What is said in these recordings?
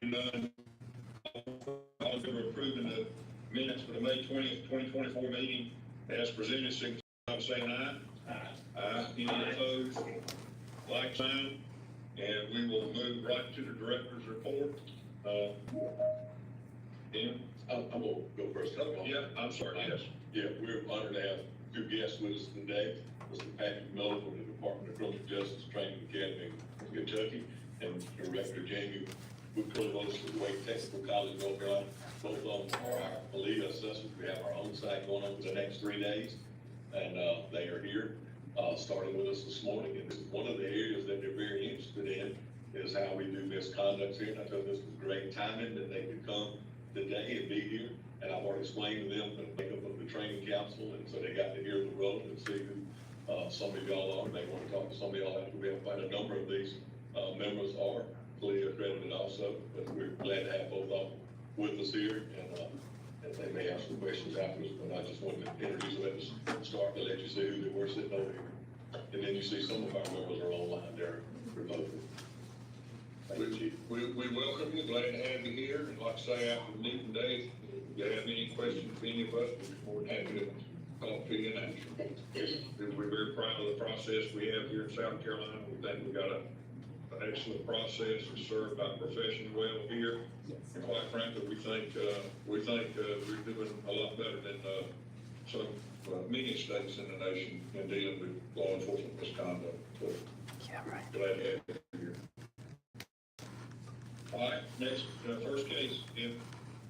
none, all in favor of approving the minutes for the May 20th, 2024 meeting as presented, signify by saying aye. Aye. Aye. Any opposed? Like sign. And we will move right to the director's report. Dan? I'm gonna go first. Yeah, I'm sorry, yes. Yeah, we're honored to have two guests with us today. Mr. Patrick Miller from the Department of Criminal Justice Training Academy in Kentucky, and Director Jamie Bukolos from Wake Technical College, North Carolina. Both of them are our lead assessors. We have our own site going on for the next 3 days, and they are here, starting with us this morning. And this is one of the areas that they're very interested in, is how we do misconduct here. And I thought this was great timing that they could come today and be here. And I've already explained to them the makeup of the training council, and so they got to hear the role and see who some of y'all are. They want to talk to some of y'all after. We have quite a number of these members are fully accredited also, but we're glad to have both of them with us here, and they may have some questions afterwards, but I just wanted to introduce them at the start to let you see who they were sitting over here. And then you see some of our members are online there remotely. We welcome you, glad to have you here, and like I say, after the meeting today, if you have any questions for any of us, we're more than happy to talk to you and answer. We're very proud of the process we have here in South Carolina. We think we've got an excellent process, it's served by professionals well here. And quite frankly, we think we're doing a lot better than some many states in the nation in dealing with law enforcement misconduct. So, yeah, right. Glad to have you here. All right, next, first case, Jim.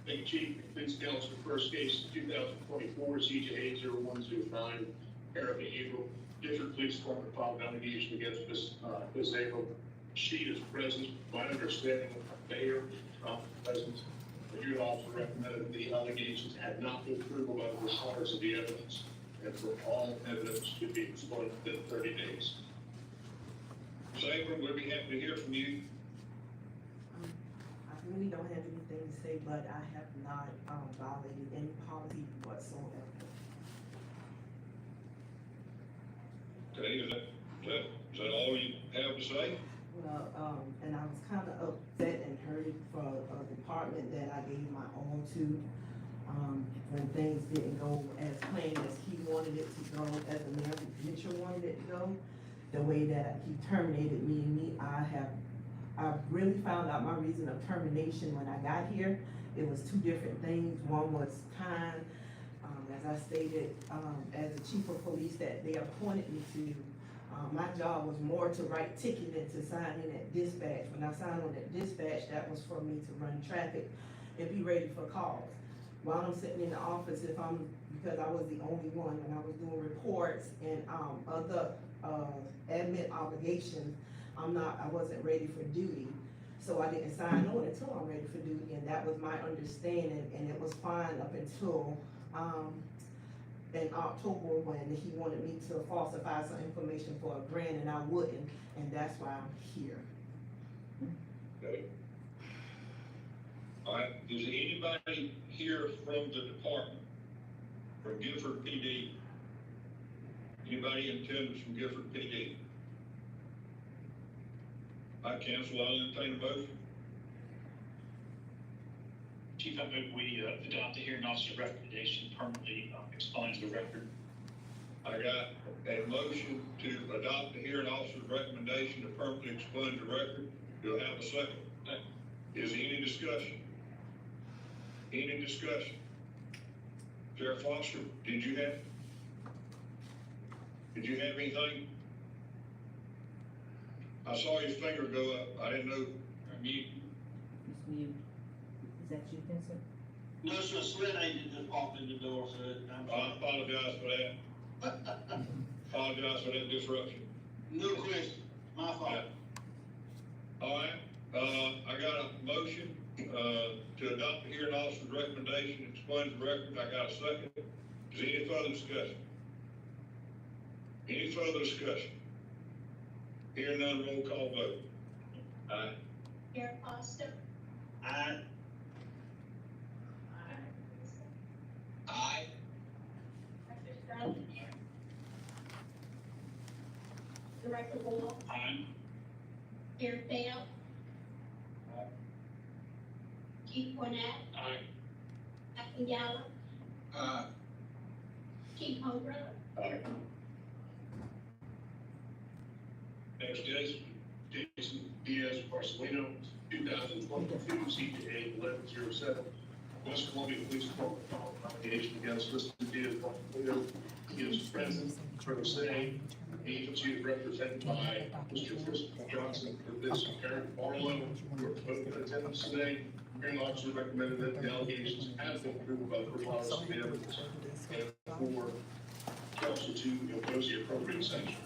Thank you, Chief. Police Council, first case, 2024, CJA 0109, Erica Eagle, District Police Department filed an allegation against Ms. Eagle. She is present. My understanding of the mayor present. The unit officer recommended the allegations had not been proven by the requirements of the evidence, and for all evidence to be exploited within 30 days. Saber, we'll be happy to hear from you. I really don't have anything to say, but I have not violated any policy whatsoever. Okay, is that all you have to say? Well, and I was kind of upset and hurt for a department that I gave my all to, when things didn't go as planned as he wanted it to go, as the mayor Mitchell wanted it to go. The way that he terminated me, I really found out my reason of termination when I got here. It was two different things. One was time, as I stated, as the chief of police that they appointed me to. My job was more to write ticket than to sign in at dispatch. When I signed on at dispatch, that was for me to run traffic and be ready for calls. While I'm sitting in the office, because I was the only one and I was doing reports and other admin obligations, I wasn't ready for duty. So I didn't sign on until I'm ready for duty, and that was my understanding, and it was fine up until in October when he wanted me to falsify some information for a grant, and I wouldn't, and that's why I'm here. Okay. All right, is anybody here from the department, from Gifford PD? Anybody in attendance from Gifford PD? I cancel, I'll entertain a motion. Chief, I move we adopt the hearing officer recommendation permanently expunged the record. I got a motion to adopt the hearing officer's recommendation to permanently expunge the record. Do I have a second? Is there any discussion? Any discussion? Sheriff Foster, did you have anything? I saw his finger go up. I didn't know. Mute. It's mute. Is that you, Vincent? No, sir, Slim agent just walked in the door, so I apologize for that. Apologize for that disruption. no question, my fault. Yeah. All right, I got a motion, to adopt the hearing officer's recommendation, expunge the record. I got a second. Is there any further discussion? Any further discussion? Hearing none, roll call vote. Aye. Sheriff Foster. Aye. Aye. Director Sterling. Director Wall. Aye. Sheriff Bell. Keith Cornett, Aye. Captain Gallo, Keith Holbrook, Aye. Next is Jason Diaz Barcelona, 2022 CJA 1107. West Columbia Police Department filed an allegation against Mr. Diaz Barcelona. He is present for saying the agency is represented by Mr. Christopher Johnson for this Aaron Barlow, who are both in attendance today. Hearing officer recommended that the allegations have been proved by the preponderance of the evidence and for council to impose the appropriate sanction.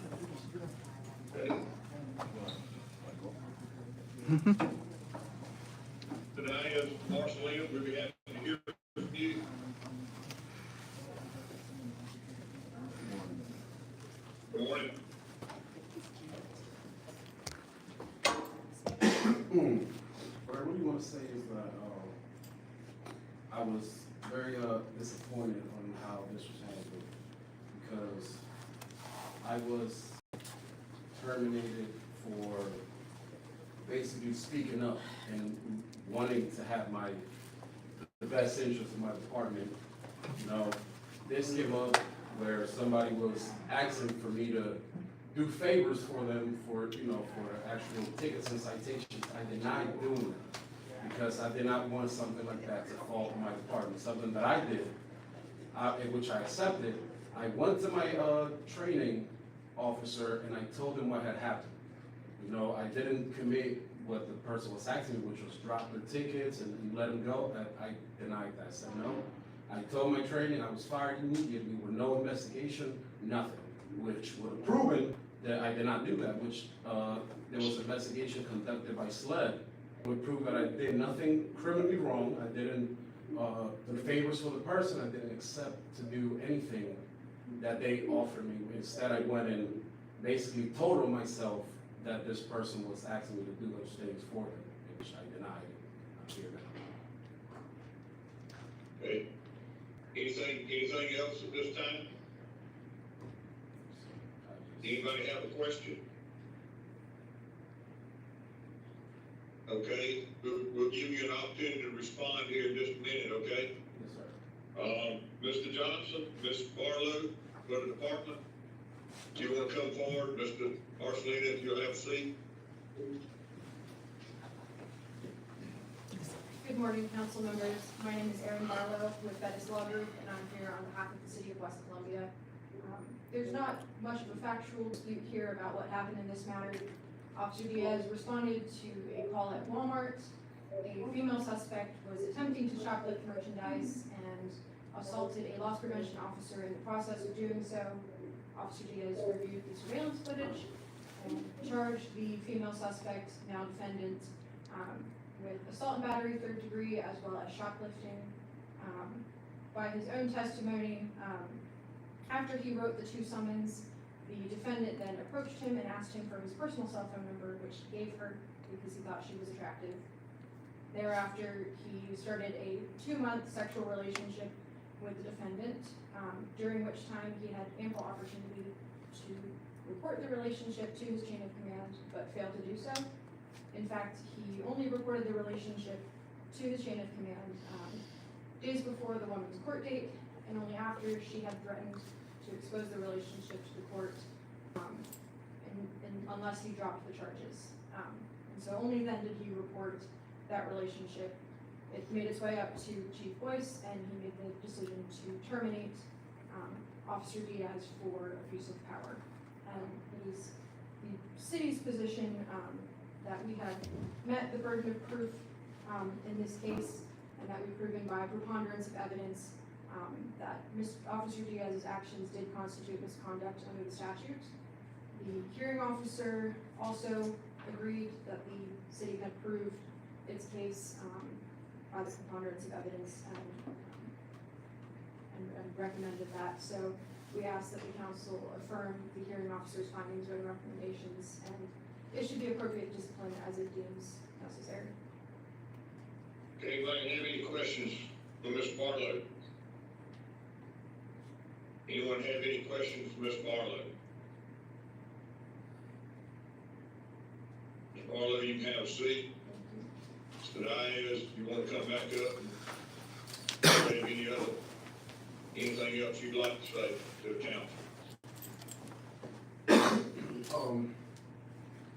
Today, as Marcelina, we'll be happy to hear from you. Good morning. What I really want to say is that I was very disappointed on how this was handled because I was terminated for basically speaking up and wanting to have the best interest of my department. You know, this came up where somebody was asking for me to do favors for them for actual tickets and citations. I denied doing that because I did not want something like that to fall on my department, something that I did, which I accepted. I went to my training officer and I told him what had happened. You know, I didn't commit what the person was asking me, which was drop their tickets and let them go. I denied that. I said no. I told my training I was fired immediately with no investigation, nothing, which would have proven that I did not do that, which there was an investigation conducted by SLED. It would prove that I did nothing criminally wrong. I didn't do favors for the person. I didn't accept to do anything that they offered me. Instead, I went and basically told on myself that this person was asking me to do those things for them, which I denied. I'm here now. Okay. Anything else at this time? Anybody have a question? Okay, we'll give you an opportunity to respond here in just a minute, okay? Yes, sir. Mr. Johnson, Ms. Barlow, go to the department. Do you want to come forward, Mr. Marcelina, if you'll have a seat? Good morning, council members. My name is Erin Barlow with Bettis Law Group, and I'm here on behalf of the city of West Columbia. There's not much of a factual dispute here about what happened in this matter. Officer Diaz responded to a call at Walmart. A female suspect was attempting to shoplift merchandise and assaulted a loss prevention officer in the process of doing so. Officer Diaz reviewed the surveillance footage and charged the female suspect, now defendant, with assault and battery 3rd degree as well as shoplifting. By his own testimony, after he wrote the 2 summons, the defendant then approached him and asked him for his personal cell phone number, which he gave her because he thought she was attractive. Thereafter, he started a 2-month sexual relationship with the defendant, during which time he had ample opportunity to report the relationship to his chain of command, but failed to do so. In fact, he only reported the relationship to his chain of command days before the woman's court date, and only after she had threatened to expose the relationship to the court, and unless he dropped the charges. And so only then did he report that relationship. It made its way up to Chief Boyce, and he made the decision to terminate Officer Diaz for abuse of power. And it is the city's position that we had met the burden of proof in this case, and that we've proven by preponderance of evidence that Officer Diaz's actions did constitute misconduct under the statute. The hearing officer also agreed that the city had proved its case by the preponderance of evidence and recommended that. So we ask that the council affirm the hearing officer's findings and recommendations and issue the appropriate discipline as it deems necessary. Anybody have any questions for Ms. Barlow? Anyone have any questions for Ms. Barlow? Ms. Barlow, you can have a seat. So Diane, you wanna come back up and have anything else you'd like to say to the council?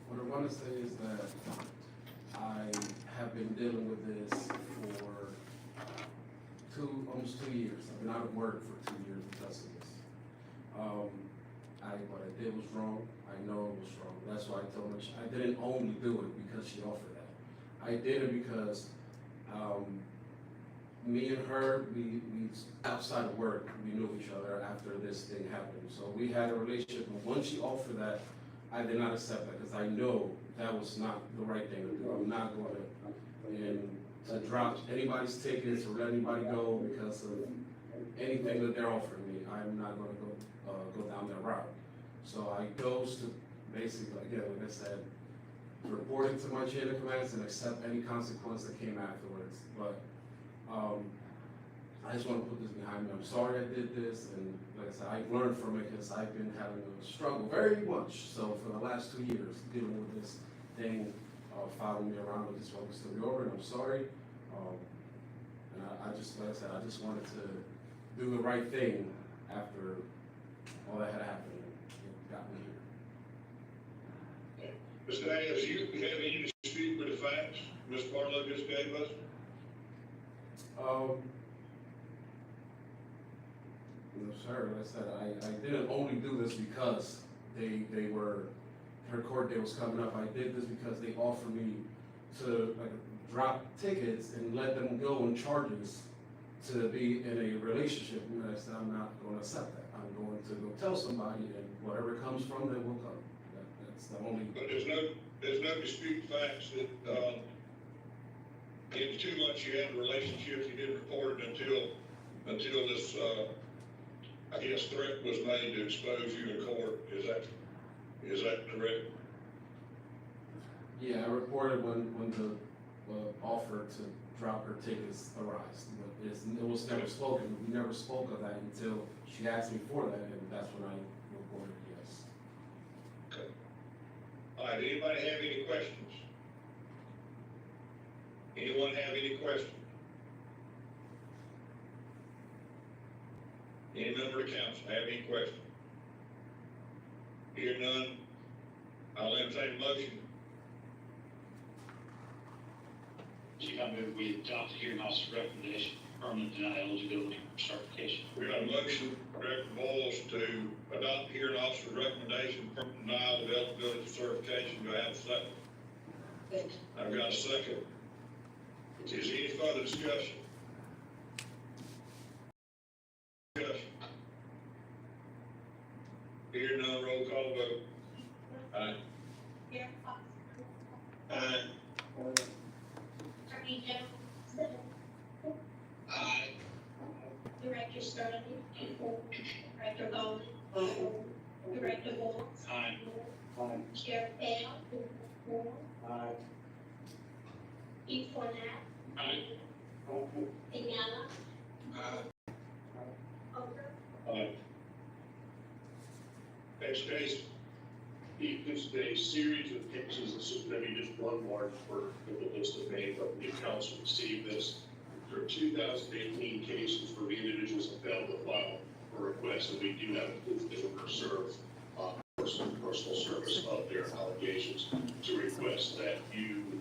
What I want to say is that I have been dealing with this for almost 2 years. I've been out of work for 2 years because of this. What I did was wrong. I know it was wrong. That's why I told her I didn't only do it because she offered that. I did it because me and her, we outside of work, we knew each other after this thing happened. So we had a relationship, and once she offered that, I did not accept that because I know that was not the right thing to do. I'm not going to drop anybody's tickets or let anybody go because of anything that they're offering me. I'm not going to go down that route. So I chose to basically, again, like I said, report it to my chain of commands and accept any consequence that came afterwards. But I just want to put this behind me. I'm sorry I did this, and like I said, I learned from it because I've been having a struggle very much. So for the last 2 years, dealing with this thing, following me around with this focus to be over, and I'm sorry. And I just, like I said, I just wanted to do the right thing after all that had happened and it got me here. Ms. Daniels, you have any dispute with the facts Ms. Barlow just gave us? No, sir, like I said, I didn't only do this because they were, her court date was coming up. I did this because they offered me to drop tickets and let them go on charges to be in a relationship. And I said, I'm not going to accept that. I'm going to go tell somebody, and whatever comes from them will come. That's the only. But there's no dispute facts that, in 2 months you had a relationship, you didn't report it until this, I guess, threat was made to expose you in court. Is that correct? Yeah, I reported when the offer to drop her tickets arose, but it was never spoken. We never spoke of that until she asked me for that, and that's when I reported yes. Okay. All right, anybody have any questions? Anyone have any questions? Any member of the council have any questions? Hear none, I'll entertain a motion. Chief, I move we adopt the hearing officer's recommendation, permanent denial eligibility for certification. We got a motion, Director Boyles, to adopt the hearing officer's recommendation for denial of eligibility for certification. Do I have a second? Thanks. I've got a second. Is there any further discussion? Hear none, roll call vote. Aye. Mayor Fox. Aye. Attorney General. Aye. Director Sterling. Director Goldman. Director Moore. Aye. Chair Bell. Chief Cornell. Aye. Inyala. Aye. Over. Aye. Next case. This is a series of cases. This is maybe just one more for the list of names, but the council received this. There are 2018 cases for the individuals that failed to file a request, and we do have proof they were served personal service of their allegations to request that you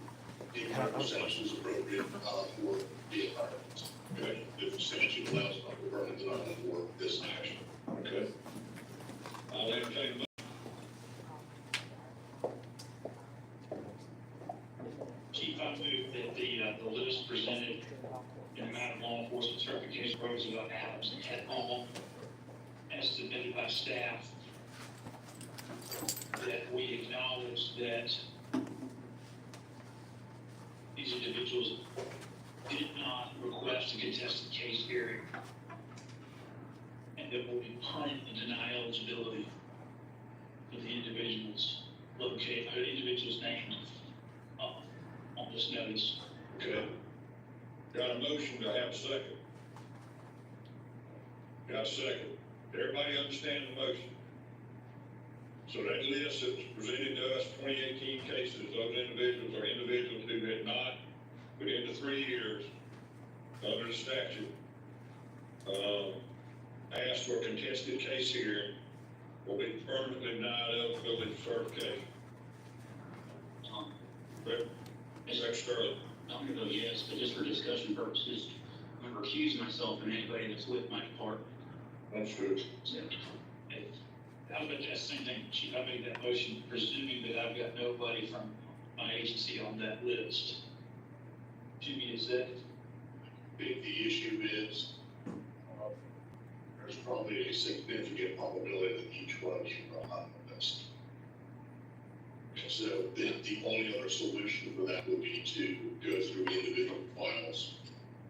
take a percentage is appropriate for the environment. Okay, the percentage allows for permanent denial for this action. Okay. I'll entertain a motion. Chief, I move that the list presented in the amount of law enforcement certification programs about Adams and Ted Hall, as submitted by staff, that we acknowledge that these individuals did not request a contested case hearing, and that will be permanently deny eligibility of the individuals located, the individuals named on this notice. Okay. Got a motion, to have a second? Got a second. Everybody understand the motion? So that list that was presented to us, 2018 cases, those individuals are individuals who had not within the 3 years, under the statute, ask for a contested case hearing, will be permanently denied eligibility for certification. Mr. Sterling. I'm gonna vote yes, but just for discussion purposes, I'm gonna recuse myself and anybody that's with my department. Understood. I would that same thing, Chief, I made that motion presuming that I've got nobody from my agency on that list. Jimmy, is that? The issue is, there's probably a significant probability that each one should run on the list. So the only other solution for that would be to go through individual files.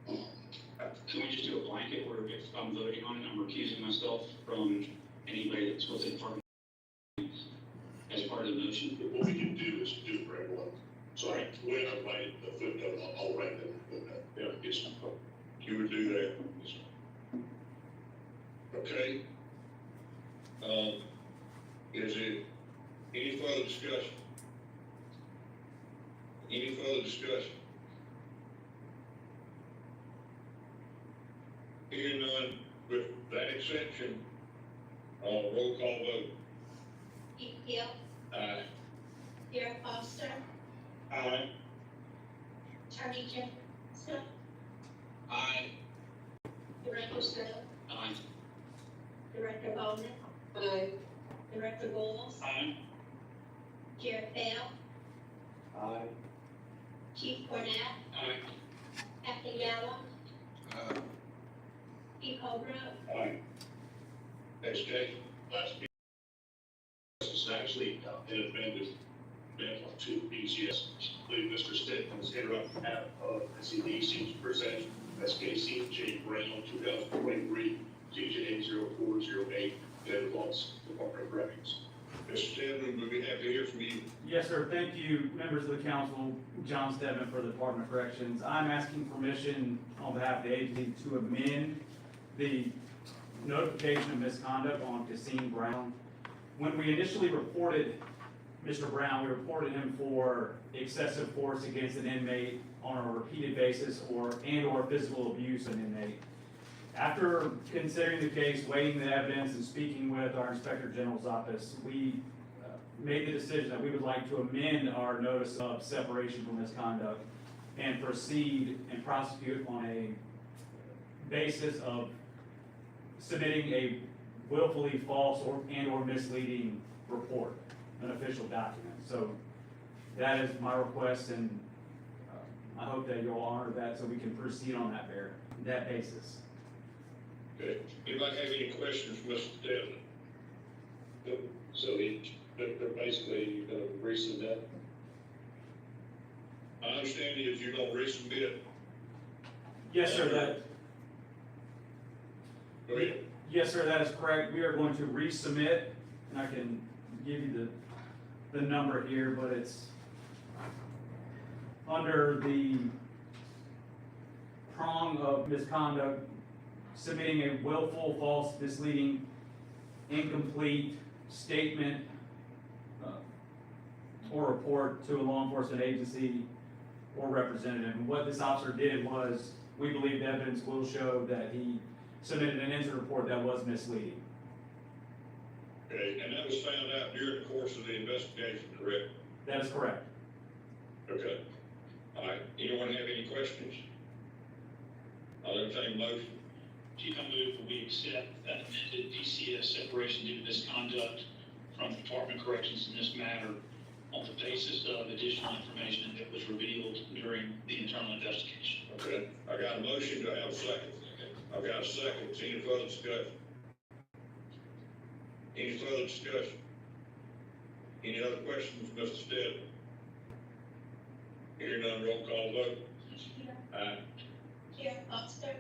Can we just do a blanket where if I'm voting on it, I'm recusing myself from anybody that's with the department as part of the motion? What we can do is do for everyone. So when I write the footnote, I'll write them the footnote. Yeah, yes, you would do that. Okay. Is it any further discussion? Any further discussion? Hearing none, with that exception, roll call vote. Keith Hill, Aye. Gary Foster, Aye. Attorney Jefferson, Aye. Director Stowe, Aye. Director Bowman. Aye. Director Bowles, Aye. Chair Bell, Aye. Chief Cornell, Aye. Captain Gallo, Chief Holbrook, Aye. Next case. Last case is actually an amended amendment to BCS. I believe Mr. Stedman was interrupted out of SEDC to present SKC J. Brown 2023 CJ 0408 that involves Department of Corrections. Mr. Stedman, we'll be happy to hear from you. Yes, sir. Thank you, members of the council. John Stedman for the Department of Corrections. I'm asking permission on behalf of the agency to amend the notification of misconduct on Cassine Brown. When we initially reported Mr. Brown, we reported him for excessive force against an inmate on a repeated basis or physical abuse of an inmate. After considering the case, weighing the evidence, and speaking with our Inspector General's office, we made the decision that we would like to amend our notice of separation from misconduct and proceed and prosecute on a basis of submitting a willfully false or misleading report, an official document. So that is my request, and I hope that you'll honor that so we can proceed on that basis. Okay. Anybody have any questions for Mr. Stedman? So they're basically going to resubmit. I understand if you're gonna resubmit. Yes, sir, Go ahead. yes, sir, that is correct. We are going to resubmit, and I can give you the number here, but it's under the prong of misconduct, submitting a willful, false, misleading, incomplete statement or report to a law enforcement agency or representative. And what this officer did was, we believe the evidence will show that he submitted an incident report that was misleading. Okay, and that was found out during the course of the investigation, correct? That is correct. Okay. All right, anyone have any questions? I'll entertain a motion. Chief, I move that we accept that amended DCS separation due to misconduct from the Department of Corrections in this matter on the basis of additional information that was revealed during the internal investigation. Okay, I got a motion, do I have a second? I've got a second, any further discussion? Any further discussion? Any other questions, Mr. Stedman? Hearing none, roll call vote. Aye. Chair Foster,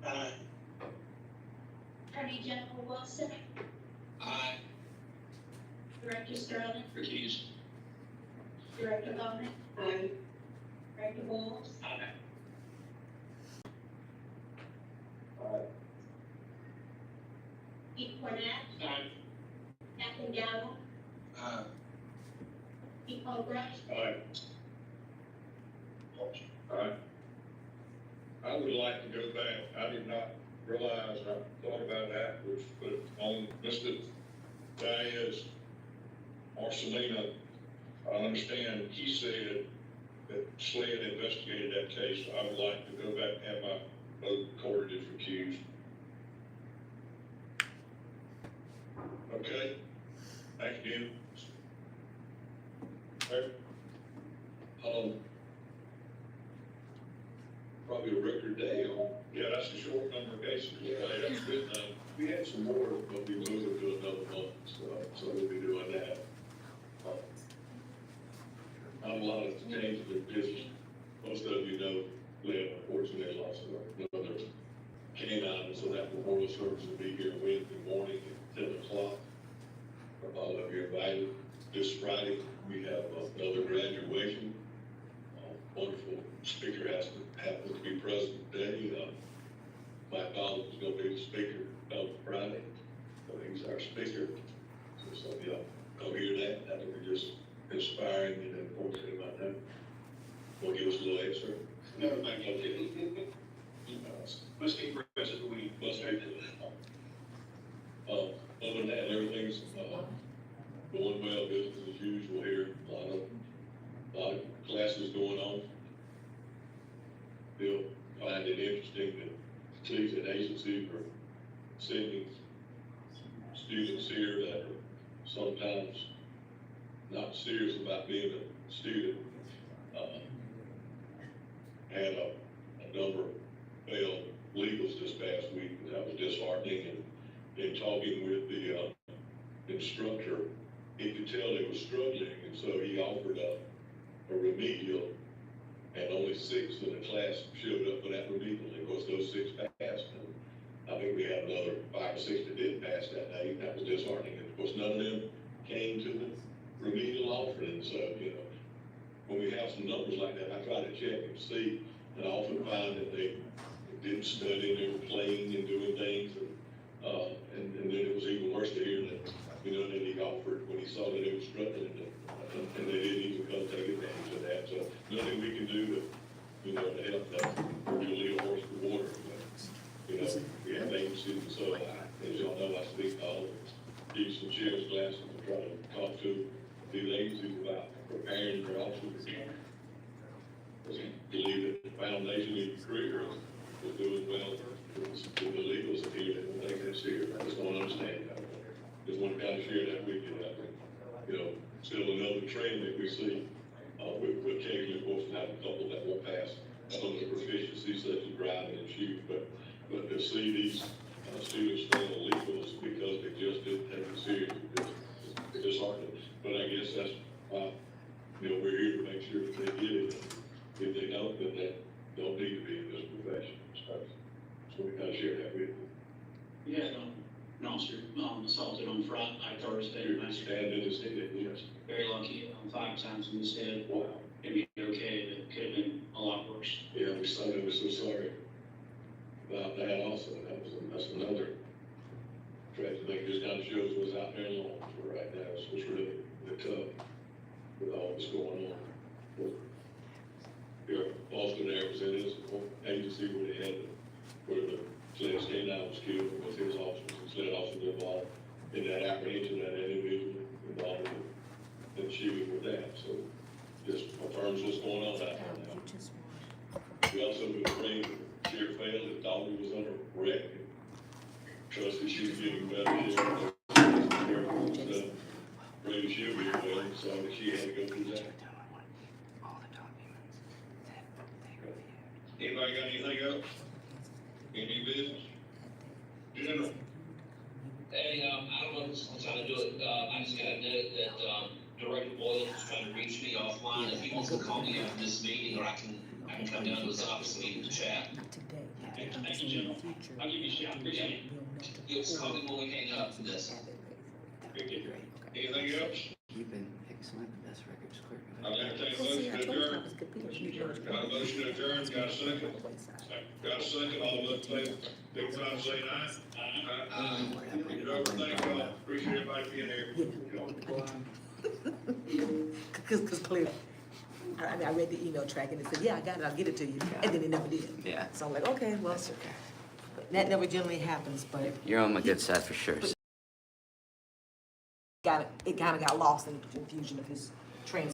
Aye. Attorney General Wilson, Aye. Director Sterling, Recuse. Director Bowman. Director Bowles, Aye. Chief Cornell, Aye. Captain Gallo, Chief Holbrook, Aye. would like to go back. I did not realize, I thought about it afterwards, but on Mr. Diaz Marcelino, I understand he said that SLED investigated that case. I would like to go back and have my vote recorded as recused. Okay? Thank you. Okay. Probably a record day on. Yeah, that's a short number of cases. Yeah, that's good. We had some more, but we moved it to another month, so we'll be doing that. Not a lot of change in business. Most of you know, Lynn, unfortunately, lost another canine, so that memorial service will be here Wednesday morning at 10 o'clock. All of you are invited. This Friday, we have another graduation. Wonderful speaker happens to be present today. My father is going to be the speaker on Friday, so he's our speaker. So some of y'all come hear that. That will be just inspiring and informative about that. Want to give us a little extra? No, thank you. Must be present, we Must be. Other than that, everything's going well, business as usual here. A lot of classes going on. Still find it interesting that cities and agencies are sending students here that are sometimes not serious about being a student. Had a number of failed legals this past week, and that was disheartening. And in talking with the instructor, he could tell they were struggling, and so he offered a remedial, and only 6 in the class showed up for that remedial. And of course, those 6 passed, and I think we had another 5 or 6 that didn't pass that day. That was disheartening. And of course, none of them came to the remedial offering. So, you know, when we have some numbers like that, I try to check and see, and I often find that they didn't study, they were playing and doing things, and then it was even worse to hear that, you know, that he offered when he saw that they were struggling, and they didn't even come take advantage of that. So nothing we can do to, you know, to help that, really lead a horse to water. But, you know, we have agencies, and so as y'all know, I speak to all of these and Sheriff's classes and try to talk to these agencies about preparing their officers. Believe that the foundation of your career is doing well with the legals here that will take that serious. I just don't understand that. Just want to kind of share that with you. That, you know, still another trend that we see. We occasionally, of course, have a couple that will pass some of the proficiencies such as driving and shooting, but to see these students fail legals because they just didn't take it serious, it's disheartening. But I guess that's why, you know, we're here to make sure that they get it. If they don't, then they don't need to be in this profession. So we kind of share that with you. We had an officer assaulted on Thursday. You're standing in the city, yes. Very lucky, 5 times in his head. Wow. Maybe okay, but it could have been a lot worse. Yeah, we so sorry about that also. That's another tragic thing. Just kind of shows what's out there in law enforcement right now. It's really tough with all that's going on. Your Boston representatives, agency where they had, where the SLED K-9 was killed, was his officers and SLED officers involved in that apprehension, that individual involved in shooting with that. So just affirms what's going on out there now. We also been praying for Sheriff Fail, his daughter was on a wreck. Trust that she's getting better. Pray that she'll be well, so that she had to go through that. Anybody got anything else? Any business? General? Hey, I don't know if this is how to do it, I just got a note that, Director Boyle was trying to reach me offline, if he wants to call me after this meeting, or I can come down to his office and meet in the chat. Thank you, General. I'll give you a shout. Appreciate it. You'll call me when we hang up from this. Anything else? You've been excellent, the best records clerk. I'll entertain a motion to adjourn. Got a motion to adjourn, got a second? Got a second, all those in favor, signify by saying aye. Aye. You know, thank y'all, appreciate everybody being here. Cause clear. I mean, I read the email track and it said, yeah, I got it, I'll get it to you, and then it never did. Yeah. So I'm like, okay, well, That's okay. that never generally happens, but You're on my good side for sure. it kind of got lost in the confusion of his transfer.